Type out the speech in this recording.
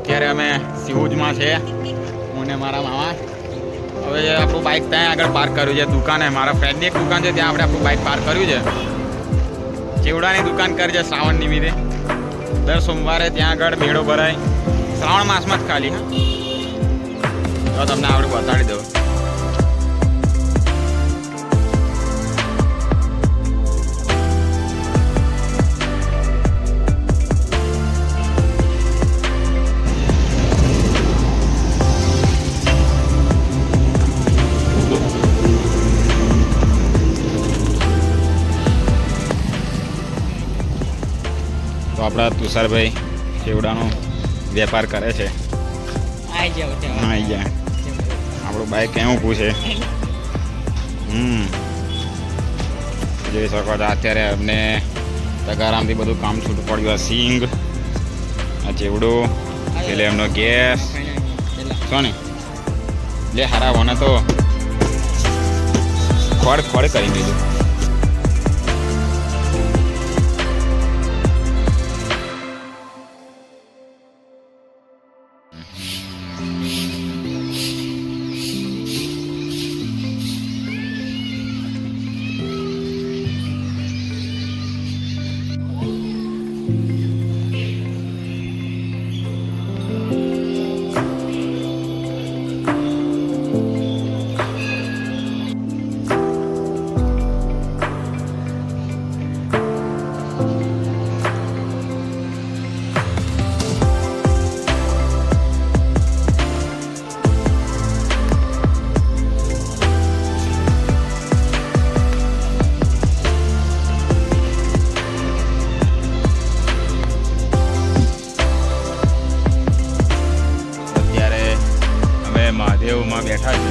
અત્યારે અમે સિહુજમાં છે, હું ને મારા મામા. હવે આપણું બાઇક ત્યાં આગળ પાર્ક કર્યું છે દુકાને. મારા ફ્રેન્ડની એક દુકાન છે, ત્યાં આપણે આપણું બાઇક પાર્ક કર્યું છે. ચેવડાની દુકાન કરી છે શ્રાવણ નિમિત્તે. દર સોમવારે ત્યાં આગળ મેળો ભરાય, શ્રાવણ માસમાં જ ખાલી. હા, તો તમને આપણે બતાડી દઉં. તો આપણા તુષારભાઈ ચેવડાનો વેપાર કરે છે. આવી ગયા. આપણું બાઇક કેવું પૂછે. જોઈ શકો છો અત્યારે અમને તગારામથી બધું કામ છૂટું પડ્યું. સિંગ, આ ચેવડો, એટલે એમનો ગેસ શું ને લે હારા વને તો ખોડ કરી દીધું. મહાદેવમાં બેઠા છે.